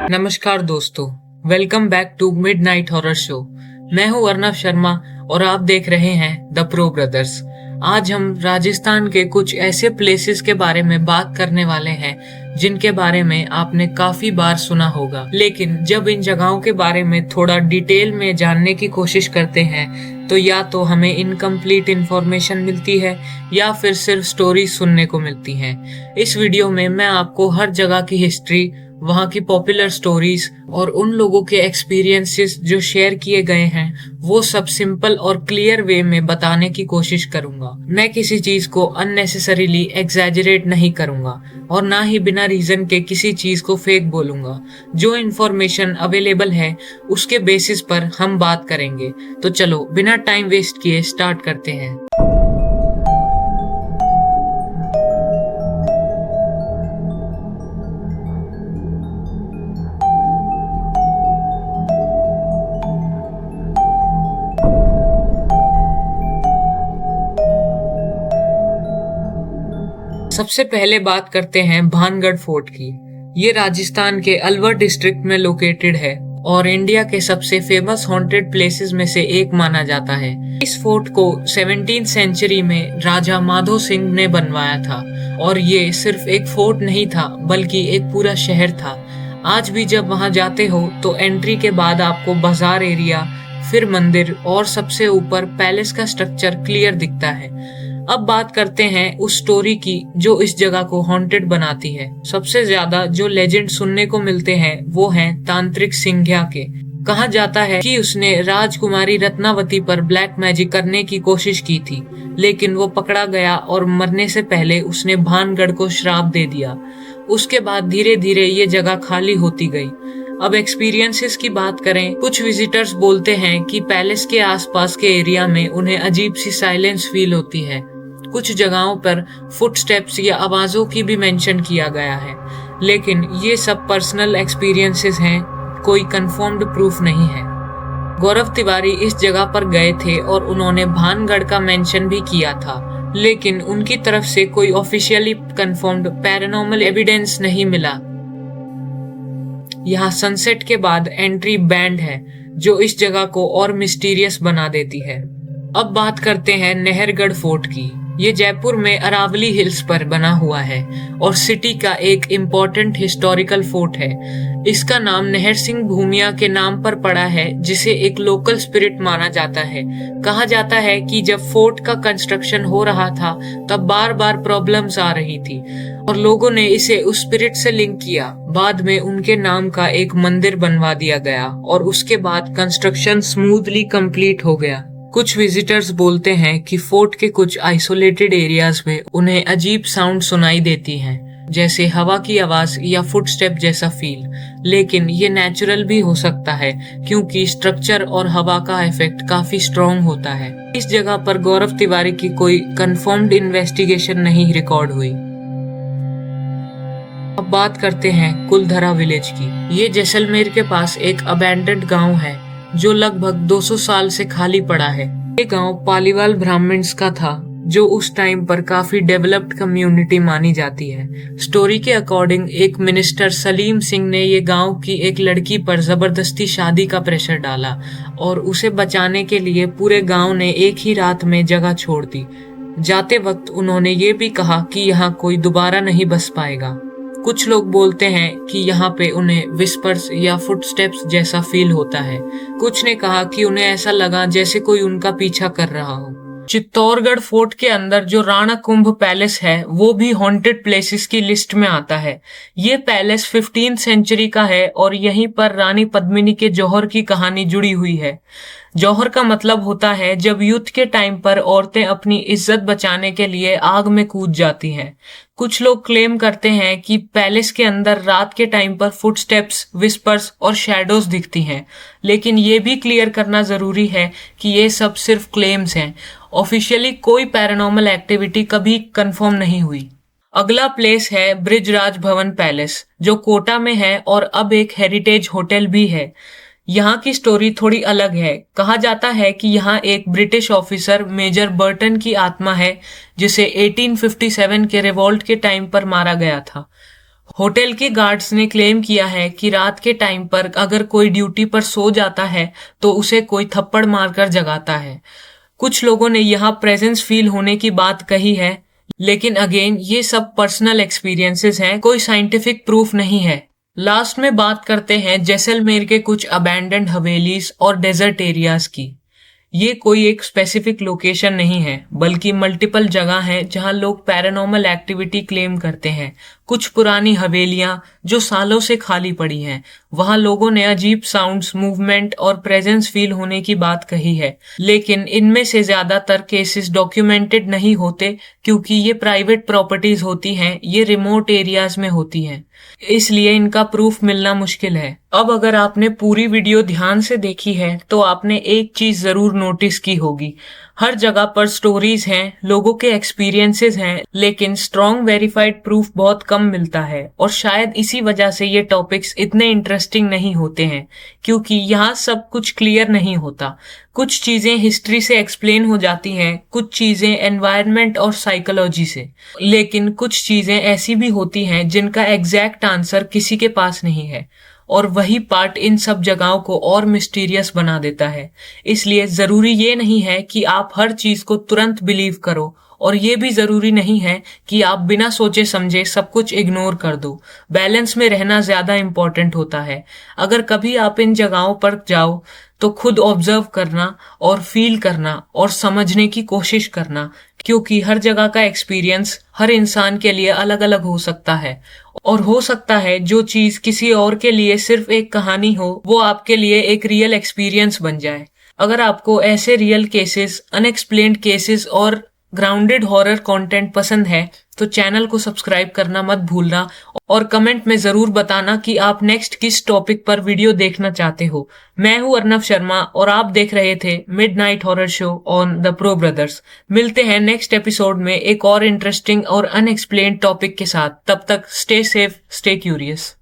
नमस्कार दोस्तों, welcome back to midnight horror show. मैं हूं अर्नव शर्मा और आप देख रहे हैं द प्रो ब्रदर्स। आज हम राजस्थान के कुछ ऐसे प्लेसेस के बारे में बात करने वाले हैं जिनके बारे में आपने काफी बार सुना होगा, लेकिन जब इन जगहों के बारे में थोड़ा डिटेल में जानने की कोशिश करते हैं तो या तो हमें इनकम्प्लीट इंफॉर्मेशन मिलती है या फिर सिर्फ स्टोरी सुनने को मिलती हैं। इस वीडियो में मैं आपको हर जगह की हिस्ट्री, वहाँ की पॉपुलर स्टोरीज और उन लोगों के एक्सपीरियंसेस जो शेयर किए गए हैं वो सब सिंपल और क्लियर वे में बताने की कोशिश करूंगा। मैं किसी चीज को अननेसेसरीली एग्जैजरेट नहीं करूंगा और ना ही बिना रीजन के किसी चीज को फेक बोलूंगा। जो इन्फॉर्मेशन अवेलेबल है उसके बेसिस पर हम बात करेंगे। तो चलो बिना टाइम वेस्ट किए स्टार्ट करते हैं। सबसे पहले बात करते हैं भानगढ़ फोर्ट की। ये राजस्थान के अलवर डिस्ट्रिक्ट में लोकेटेड है और इंडिया के सबसे फेमस हॉन्टेड प्लेसेस में से एक माना जाता है। इस फोर्ट को 17th सेंचुरी में राजा माधो सिंह ने बनवाया था और ये सिर्फ एक फोर्ट नहीं था बल्कि एक पूरा शहर था। आज भी जब वहां जाते हो तो एंट्री के बाद आपको बाजार एरिया, फिर मंदिर और सबसे ऊपर पैलेस का स्ट्रक्चर क्लियर दिखता है। अब बात करते हैं उस स्टोरी की जो इस जगह को हॉन्टेड बनाती है। सबसे ज्यादा जो लेजेंड सुनने को मिलते हैं वो हैं तांत्रिक सिंघिया के। कहा जाता है कि उसने राजकुमारी रत्नावती पर ब्लैक मैजिक करने की कोशिश की थी, लेकिन वो पकड़ा गया और मरने से पहले उसने भानगढ़ को श्राप दे दिया। उसके बाद धीरे धीरे ये जगह खाली होती गई। अब एक्सपीरियंसेस की बात करें, कुछ विजिटर्स बोलते हैं कि पैलेस के आसपास के एरिया में उन्हें अजीब सी साइलेंस फील होती है। कुछ जगहों पर फुटस्टेप्स या आवाजों की भी मेंशन किया गया है, लेकिन ये सब पर्सनल एक्सपीरियंसेस हैं, कोई कंफर्म्ड प्रूफ नहीं है। गौरव तिवारी इस जगह पर गए थे और उन्होंने भानगढ़ का मेंशन भी किया था, लेकिन उनकी तरफ से कोई ऑफिशियली कंफर्म्ड पैरानॉर्मल एविडेंस नहीं मिला। यहाँ सनसेट के बाद एंट्री बैंड है जो इस जगह को और मिस्टीरियस बना देती है। अब बात करते हैं नहरगढ़ फोर्ट की। ये जयपुर में अरावली हिल्स पर बना हुआ है और सिटी का एक इम्पोर्टेंट हिस्टोरिकल फोर्ट है। इसका नाम नहर सिंह भूमिया के नाम पर पड़ा है, जिसे एक लोकल स्पिरिट माना जाता है। कहा जाता है कि जब फोर्ट का कंस्ट्रक्शन हो रहा था तब बार बार प्रॉब्लम्स आ रही थी और लोगों ने इसे उस स्पिरिट से लिंक किया। बाद में उनके नाम का एक मंदिर बनवा दिया गया और उसके बाद कंस्ट्रक्शन स्मूथली कंप्लीट हो गया। कुछ विजिटर्स बोलते हैं कि फोर्ट के कुछ आइसोलेटेड एरियाज में उन्हें अजीब साउंड सुनाई देती हैं, जैसे हवा की आवाज या फुटस्टेप जैसा फील, लेकिन ये नेचुरल भी हो सकता है क्योंकि स्ट्रक्चर और हवा का इफेक्ट काफी स्ट्रॉन्ग होता है। इस जगह पर गौरव तिवारी की कोई कंफर्म्ड इन्वेस्टिगेशन नहीं रिकॉर्ड हुई। अब बात करते हैं कुलधरा विलेज की। ये जैसलमेर के पास एक अबैंडन्ड गाँव है जो लगभग 200 साल से खाली पड़ा है। ये गांव पालीवाल ब्राह्मण्स का था जो उस टाइम पर काफी डेवलप्ड कम्युनिटी मानी जाती है। स्टोरी के अकॉर्डिंग एक मिनिस्टर सलीम सिंह ने ये गांव की एक लड़की पर जबरदस्ती शादी का प्रेशर डाला और उसे बचाने के लिए पूरे गांव ने एक ही रात में जगह छोड़ दी। जाते वक्त उन्होंने ये भी कहा कि यहाँ कोई दोबारा नहीं बस पाएगा। कुछ लोग बोलते हैं कि यहाँ पे उन्हें विस्पर्स या फुटस्टेप्स जैसा फील होता है। कुछ ने कहा कि उन्हें ऐसा लगा जैसे कोई उनका पीछा कर रहा हो। चित्तौड़गढ़ फोर्ट के अंदर जो राणा कुंभ पैलेस है वो भी हॉन्टेड प्लेसेस की लिस्ट में आता है। ये पैलेस 15th सेंचुरी का है और यहीं पर रानी पद्मिनी के जौहर की कहानी जुड़ी हुई है। जौहर का मतलब होता है जब युद्ध के टाइम पर औरतें अपनी इज्जत बचाने के लिए आग में कूद जाती हैं। कुछ लोग क्लेम करते हैं कि पैलेस के अंदर रात के टाइम पर फुटस्टेप्स, विस्पर्स और शैडोज दिखती हैं, लेकिन ये भी क्लियर करना जरूरी है कि ये सब सिर्फ क्लेम्स हैं। ऑफिशियली कोई पैरानॉर्मल एक्टिविटी कभी कंफर्म नहीं हुई। अगला प्लेस है ब्रिजराज भवन पैलेस जो कोटा में है और अब एक हेरिटेज होटल भी है। यहाँ की स्टोरी थोड़ी अलग है। कहा जाता है कि यहाँ एक ब्रिटिश ऑफिसर मेजर बर्टन की आत्मा है जिसे 1857 के रिवॉल्ट के टाइम पर मारा गया था। होटल के गार्ड्स ने क्लेम किया है कि रात के टाइम पर अगर कोई ड्यूटी पर सो जाता है तो उसे कोई थप्पड़ मारकर जगाता है। कुछ लोगों ने यहाँ प्रेजेंस फील होने की बात कही है, लेकिन अगेन ये सब पर्सनल एक्सपीरियंसेस हैं, कोई साइंटिफिक प्रूफ नहीं है। लास्ट में बात करते हैं जैसलमेर के कुछ अबैंडन्ड हवेलीज और डेजर्ट एरियाज की। ये कोई एक स्पेसिफिक लोकेशन नहीं है, बल्कि मल्टीपल जगह हैं जहां लोग पैरानॉर्मल एक्टिविटी क्लेम करते हैं। कुछ पुरानी हवेलियां जो सालों से खाली पड़ी हैं, वहां लोगों ने अजीब साउंड्स, मूवमेंट और प्रेजेंस फील होने की बात कही है, लेकिन इनमें से ज्यादातर केसेस डॉक्यूमेंटेड नहीं होते क्योंकि ये प्राइवेट प्रॉपर्टीज होती हैं, ये रिमोट एरियाज में होती हैं, इसलिए इनका प्रूफ मिलना मुश्किल है। अब अगर आपने पूरी वीडियो ध्यान से देखी है तो आपने एक चीज जरूर नोटिस की होगी, हर जगह पर स्टोरीज हैं, लोगों के एक्सपीरियंसेस हैं, लेकिन स्ट्रॉन्ग वेरीफाइड प्रूफ बहुत कम मिलता है। और शायद इसी वजह से ये टॉपिक्स इतने इंटरेस्टिंग नहीं होते हैं, क्योंकि यहाँ सब कुछ क्लियर नहीं होता। कुछ चीजें हिस्ट्री से एक्सप्लेन हो जाती हैं, कुछ चीजें एनवायरनमेंट और साइकोलॉजी से, लेकिन कुछ चीजें ऐसी भी होती हैं जिनका एग्जैक्ट आंसर किसी के पास नहीं है, और वही पार्ट इन सब जगहों को और मिस्टीरियस बना देता है। इसलिए जरूरी ये नहीं है कि आप हर चीज को तुरंत बिलीव करो, और ये भी जरूरी नहीं है कि आप बिना सोचे समझे सब कुछ इग्नोर कर दो। बैलेंस में रहना ज्यादा इंपॉर्टेंट होता है। अगर कभी आप इन जगहों पर जाओ तो खुद ऑब्जर्व करना और फील करना और समझने की कोशिश करना, क्योंकि हर जगह का एक्सपीरियंस हर इंसान के लिए अलग अलग हो सकता है, और हो सकता है जो चीज किसी और के लिए सिर्फ एक कहानी हो वो आपके लिए एक रियल एक्सपीरियंस बन जाए। अगर आपको ऐसे रियल केसेस, अनएक्सप्लेन्ड केसेस और ग्राउंडेड हॉरर कंटेंट पसंद है तो चैनल को सब्सक्राइब करना मत भूलना, और कमेंट में जरूर बताना कि आप नेक्स्ट किस टॉपिक पर वीडियो देखना चाहते हो। मैं हूं अर्नव शर्मा और आप देख रहे थे midnight horror show on the pro brothers. मिलते हैं नेक्स्ट एपिसोड में एक और इंटरेस्टिंग और अनएक्सप्लेन्ड टॉपिक के साथ। तब तक स्टे सेफ, स्टे क्यूरियस।